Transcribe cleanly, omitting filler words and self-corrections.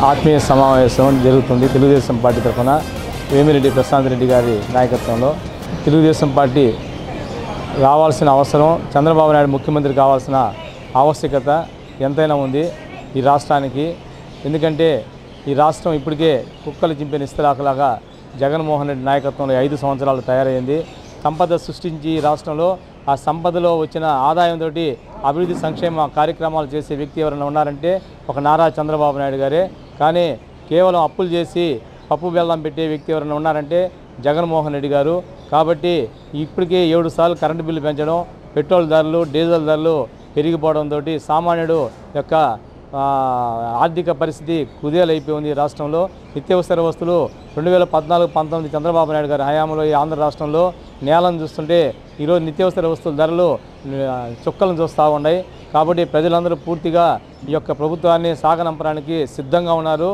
ఆత్మీయ సమావేశం జరుగుతుంది. తెలుగుదేశం పార్టీ తరఫున వేమిరెడ్డి ప్రశాంత్ రెడ్డి గారి నాయకత్వంలో తెలుగుదేశం పార్టీ రావాల్సిన అవసరం, చంద్రబాబు నాయుడు ముఖ్యమంత్రి కావాల్సిన ఆవశ్యకత ఎంతైనా ఉంది ఈ రాష్ట్రానికి. ఎందుకంటే ఈ రాష్ట్రం ఇప్పటికే కుక్కలు చింపిన ఇస్తరాకులాగా జగన్మోహన్ రెడ్డి నాయకత్వంలో 5 సంవత్సరాలు తయారైంది. సంపద సృష్టించి ఈ రాష్ట్రంలో ఆ సంపదలో వచ్చిన ఆదాయంతో అభివృద్ధి సంక్షేమ కార్యక్రమాలు చేసే వ్యక్తి ఎవరైనా ఉన్నారంటే ఒక నారా చంద్రబాబు నాయుడు గారే. కానీ కేవలం అప్పులు చేసి పప్పు బెల్లం పెట్టే వ్యక్తి ఎవరైనా ఉన్నారంటే జగన్మోహన్ రెడ్డి గారు. కాబట్టి ఇప్పటికే 7 సార్లు కరెంటు బిల్లు పెంచడం, పెట్రోల్ ధరలు, డీజిల్ ధరలు పెరిగిపోవడంతో సామాన్యుడు యొక్క ఆర్థిక పరిస్థితి కుదేలైపోయింది. రాష్ట్రంలో నిత్యావసర వస్తువులు 2014-19 చంద్రబాబు నాయుడు గారి హయాంలో ఈ ఆంధ్ర రాష్ట్రంలో నేలను చూస్తుంటే ఈరోజు నిత్యావసర వస్తువుల ధరలు చుక్కలను చూస్తూ ఉన్నాయి. కాబట్టి ప్రజలందరూ పూర్తిగా ఈ యొక్క ప్రభుత్వాన్ని సాగనంపడానికి సిద్ధంగా ఉన్నారు.